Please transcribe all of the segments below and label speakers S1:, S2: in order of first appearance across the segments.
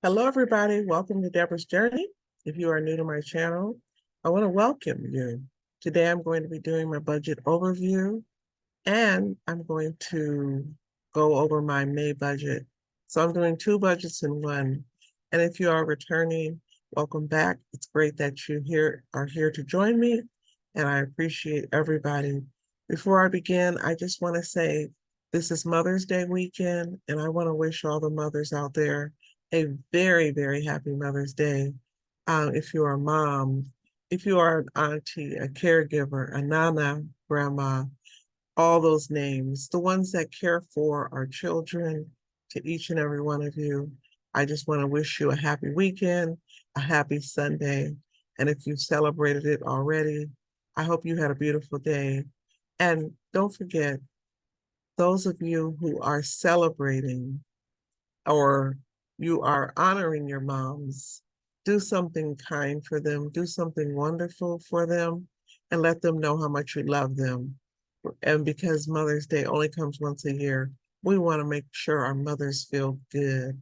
S1: Hello, everybody. Welcome to Deborah's Journey. If you are new to my channel, I want to welcome you. Today, I'm going to be doing my budget overview, and I'm going to go over my May budget. So I'm doing two budgets in one. And if you are returning, welcome back. It's great that you are here to join me, and I appreciate everybody. Before I begin, I just want to say this is Mother's Day weekend, and I want to wish all the mothers out there a very, very happy Mother's Day. If you are a mom, if you are an auntie, a caregiver, a nana, grandma, all those names, the ones that care for our children, to each and every one of you. I just want to wish you a happy weekend, a happy Sunday. And if you've celebrated it already, I hope you had a beautiful day. And don't forget, those of you who are celebrating or you are honoring your moms, do something kind for them, do something wonderful for them, and let them know how much you love them. And because Mother's Day only comes once a year, we want to make sure our mothers feel good.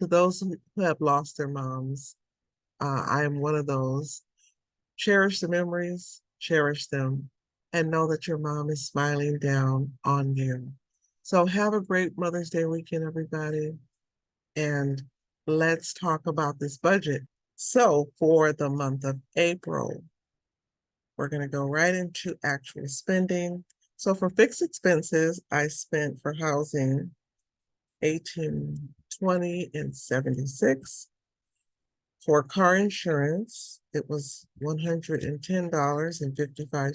S1: To those who have lost their moms, I am one of those. Cherish the memories, cherish them, and know that your mom is smiling down on you. So have a great Mother's Day weekend, everybody. And let's talk about this budget. So for the month of April, we're going to go right into actual spending. So for fixed expenses, I spent for housing $18.20 and 76. For car insurance, it was $110 and 55.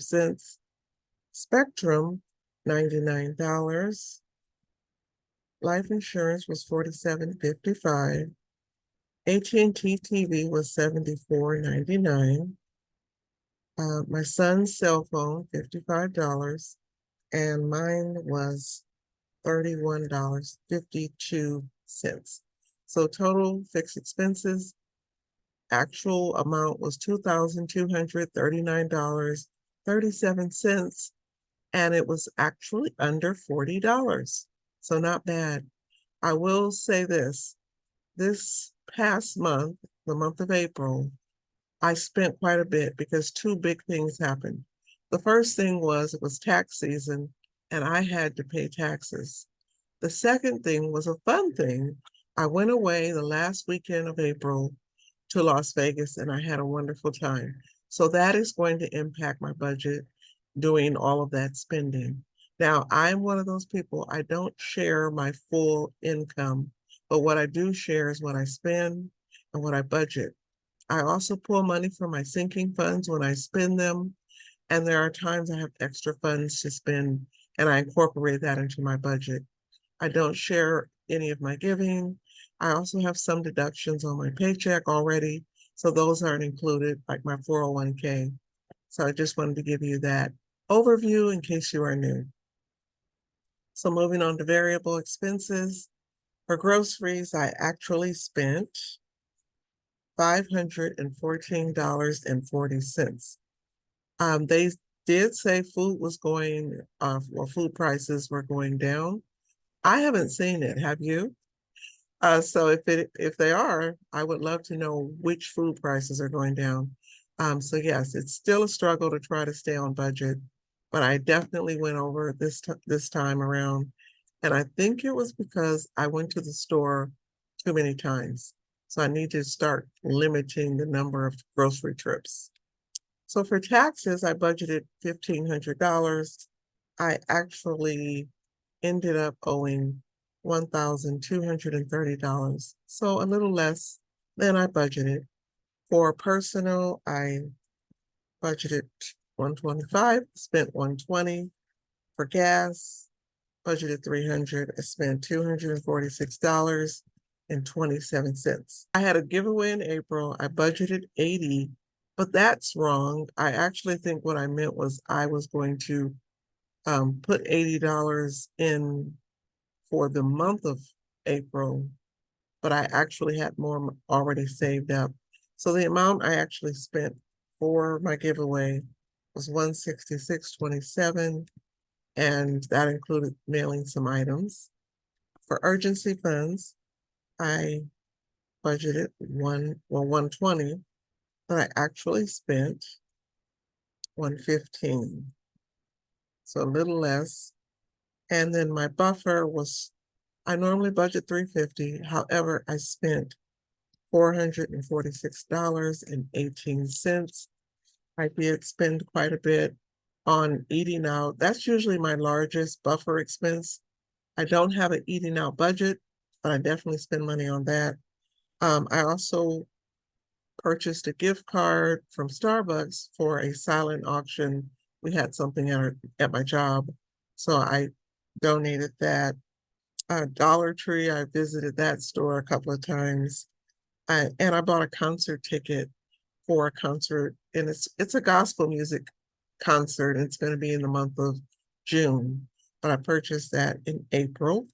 S1: Spectrum, $99. Life insurance was $47.55. AT&T TV was $74.99. My son's cell phone, $55, and mine was $31.52. So total fixed expenses, actual amount was $2,239.37, and it was actually under $40. So not bad. I will say this past month, the month of April, I spent quite a bit because two big things happened. The first thing was it was tax season and I had to pay taxes. The second thing was a fun thing. I went away the last weekend of April to Las Vegas and I had a wonderful time. So that is going to impact my budget doing all of that spending. Now, I'm one of those people, I don't share my full income, but what I do share is what I spend and what I budget. I also pull money from my sinking funds when I spend them, and there are times I have extra funds to spend, and I incorporate that into my budget. I don't share any of my giving. I also have some deductions on my paycheck already, so those aren't included, like my 401k. So I just wanted to give you that overview in case you are new. So moving on to variable expenses. For groceries, I actually spent $514.40. They did say food was going, or food prices were going down. I haven't seen it. Have you? So if they are, I would love to know which food prices are going down. So yes, it's still a struggle to try to stay on budget, but I definitely went over this time around, and I think it was because I went to the store too many times. So I need to start limiting the number of grocery trips. So for taxes, I budgeted $1,500. I actually ended up owing $1,230. So a little less than I budgeted. For personal, I budgeted $125, spent $120. For gas, budgeted $300, I spent $246.27. I had a giveaway in April. I budgeted $80, but that's wrong. I actually think what I meant was I was going to put $80 in for the month of April, but I actually had more already saved up. So the amount I actually spent for my giveaway was $166.27, and that included mailing some items. For urgency funds, I budgeted 120, but I actually spent 115. So a little less. And then my buffer was, I normally budget 350. However, I spent $446.18. I did spend quite a bit on eating out. That's usually my largest buffer expense. I don't have an eating out budget, but I definitely spend money on that. I also purchased a gift card from Starbucks for a silent auction. We had something at my job, so I donated that. Dollar Tree, I visited that store a couple of times. And I bought a concert ticket for a concert, and it's a gospel music concert. It's going to be in the month of June, but I purchased that in April,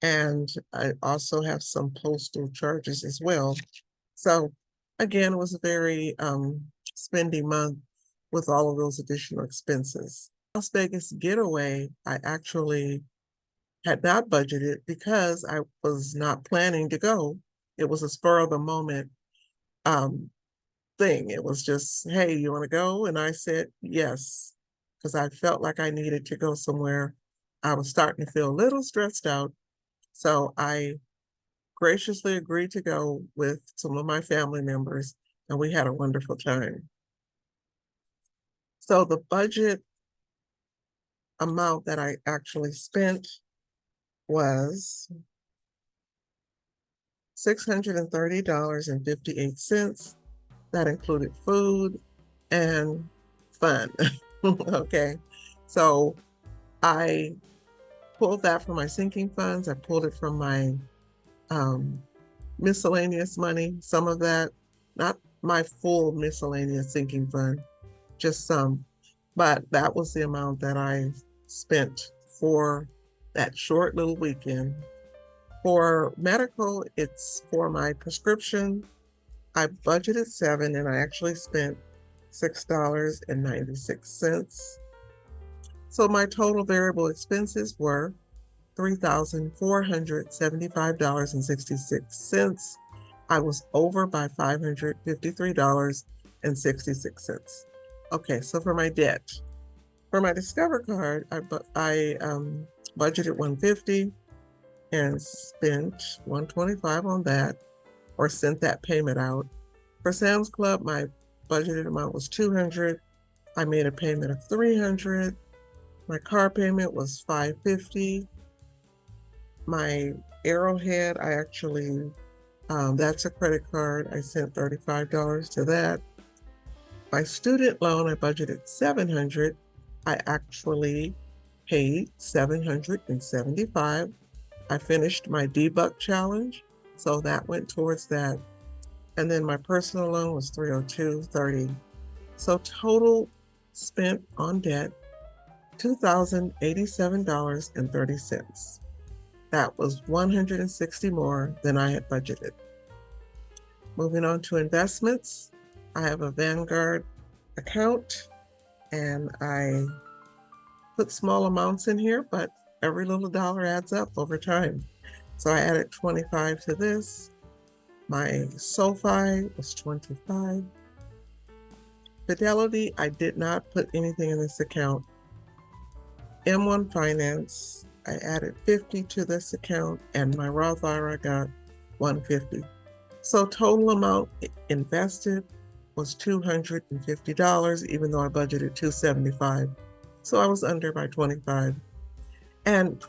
S1: and I also have some postal charges as well. So again, it was a very spendy month with all of those additional expenses. Las Vegas getaway, I actually had not budgeted because I was not planning to go. It was a spur of the moment um, thing. It was just, hey, you want to go? And I said yes, because I felt like I needed to go somewhere. I was starting to feel a little stressed out. So I graciously agreed to go with some of my family members, and we had a wonderful time. So the budget amount that I actually spent was $630.58. That included food and fun. Okay. So I pulled that from my sinking funds. I pulled it from my miscellaneous money, some of that, not my full miscellaneous sinking fund, just some. But that was the amount that I spent for that short little weekend. For medical, it's for my prescription. I budgeted $7 and I actually spent $6.96. So my total variable expenses were $3,475.66. I was over by $553.66. Okay, so for my debt, for my Discover card, I budgeted $150 and spent $125 on that, or sent that payment out. For Sam's Club, my budgeted amount was $200. I made a payment of $300. My car payment was $550. My Arrowhead, I actually, that's a credit card. I sent $35 to that. My student loan, I budgeted $700. I actually paid $775. I finished my debug challenge, so that went towards that. And then my personal loan was $302.30. So total spent on debt, $2,087.30. That was $160 more than I had budgeted. Moving on to investments, I have a Vanguard account, and I put small amounts in here, but every little dollar adds up over time. So I added 25 to this. My SoFi was 25. Fidelity, I did not put anything in this account. M1 Finance, I added 50 to this account, and my Roth IRA got 150. So total amount invested was $250, even though I budgeted $275. So I was under by 25. And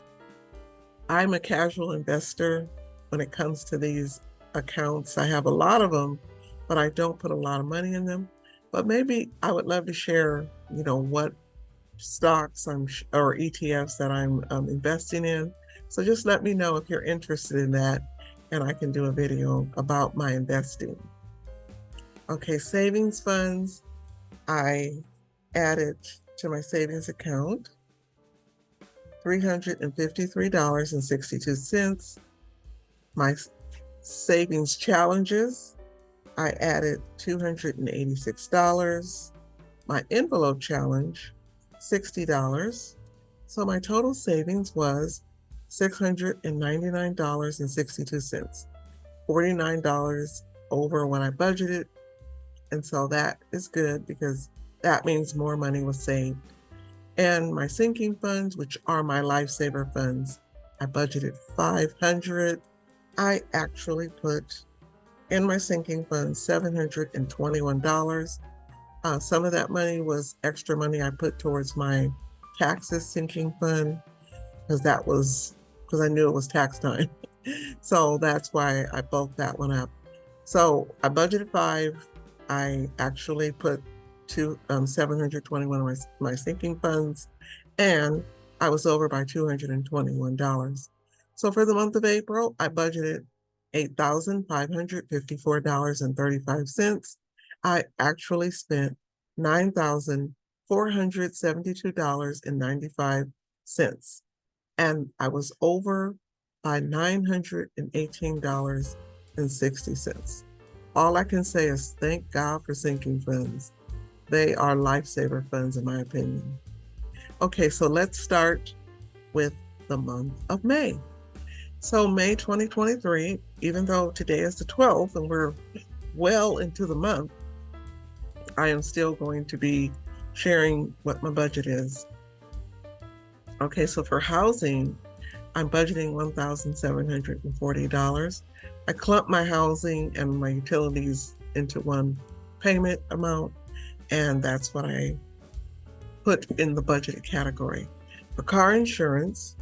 S1: I'm a casual investor when it comes to these accounts. I have a lot of them, but I don't put a lot of money in them. But maybe I would love to share, what stocks or ETFs that I'm investing in. So just let me know if you're interested in that, and I can do a video about my investing. Okay, savings funds. I added to my savings account $353.62. My savings challenges, I added $286. My envelope challenge, $60. So my total savings was $699.62. $49 over what I budgeted. And so that is good because that means more money was saved. And my sinking funds, which are my lifesaver funds, I budgeted $500. I actually put in my sinking fund $721. Some of that money was extra money I put towards my taxes sinking fund because I knew it was tax time. So that's why I bulked that one up. So I budgeted $5. I actually put 721 of my sinking funds, and I was over by $221. So for the month of April, I budgeted $8,554.35. I actually spent $9,472.95, and I was over by $918.60. All I can say is thank God for sinking funds. They are lifesaver funds, in my opinion. Okay, so let's start with the month of May. So May 2023, even though today is the 12th and we're well into the month, I am still going to be sharing what my budget is. Okay, so for housing, I'm budgeting $1,740. I clumped my housing and my utilities into one payment amount, and that's what I put in the budgeted category. For car insurance,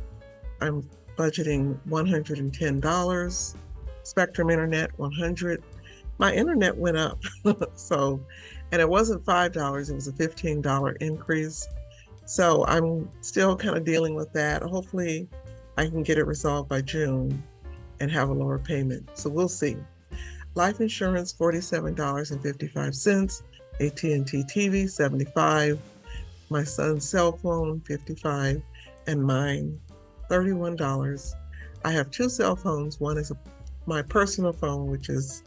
S1: I'm budgeting $110. Spectrum Internet, $100. My internet went up, and it wasn't $5, it was a $15 increase. So I'm still kind of dealing with that. Hopefully I can get it resolved by June and have a lower payment. So we'll see. Life insurance, $47.55. AT&T TV, $75. My son's cell phone, $55. And mine, $31. I have two cell phones. One is my personal phone, which is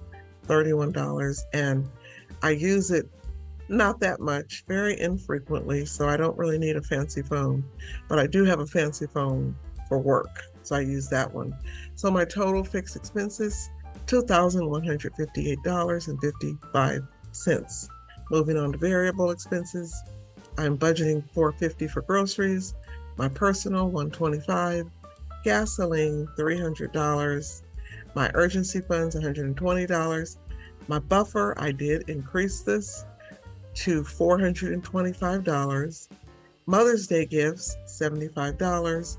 S1: $31. And I use it not that much, very infrequently, so I don't really need a fancy phone. But I do have a fancy phone for work, so I use that one. So my total fixed expenses, $2,158.55. Moving on to variable expenses, I'm budgeting $450 for groceries, my personal $125, gasoline $300, my urgency funds $120. My buffer, I did increase this to $425. Mother's Day gifts, $75.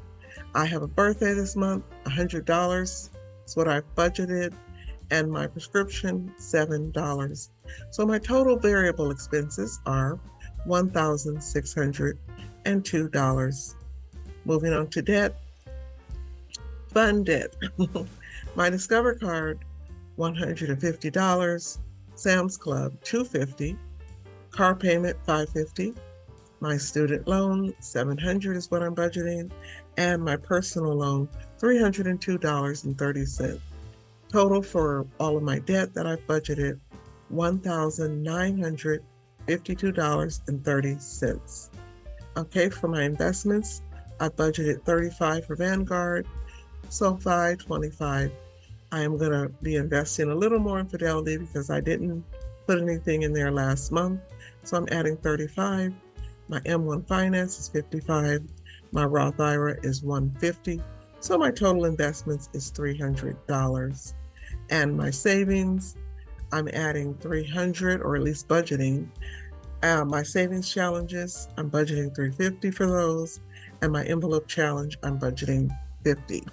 S1: I have a birthday this month, $100. That's what I've budgeted. And my prescription, $7. So my total variable expenses are $1,602. Moving on to debt. Fun debt. My Discover card, $150. Sam's Club, $250. Car payment, $550. My student loan, $700 is what I'm budgeting. And my personal loan, $302.30. Total for all of my debt that I've budgeted, $1,952.30. Okay, for my investments, I budgeted $35 for Vanguard, SoFi, $25. I am going to be investing a little more in Fidelity because I didn't put anything in there last month. So I'm adding $35. My M1 Finance is $55. My Roth IRA is $150. So my total investments is $300. And my savings, I'm adding $300, or at least budgeting. My savings challenges, I'm budgeting $350 for those. And my envelope challenge, I'm budgeting $50.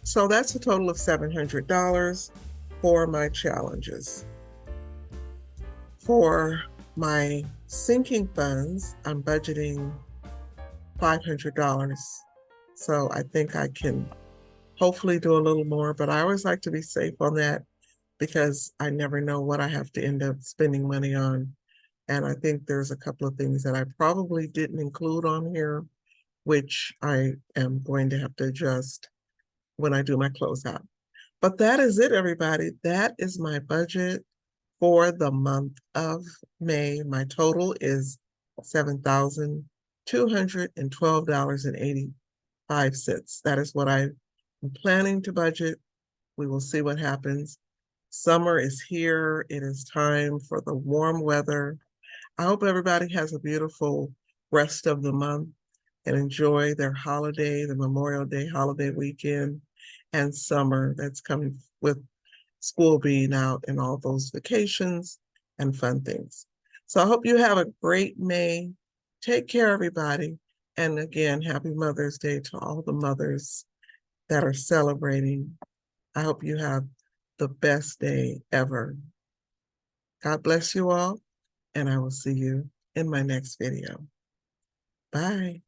S1: So that's a total of $700 for my challenges. For my sinking funds, I'm budgeting $500. So I think I can hopefully do a little more, but I always like to be safe on that because I never know what I have to end up spending money on. And I think there's a couple of things that I probably didn't include on here, which I am going to have to adjust when I do my closeout. But that is it, everybody. That is my budget for the month of May. My total is $7,212.85. That is what I'm planning to budget We will see what happens. Summer is here. It is time for the warm weather. I hope everybody has a beautiful rest of the month and enjoy their holiday, the Memorial Day holiday weekend, and summer that's coming with school being out and all those vacations and fun things. So I hope you have a great May. Take care, everybody. And again, happy Mother's Day to all the mothers that are celebrating. I hope you have the best day ever. God bless you all, and I will see you in my next video. Bye.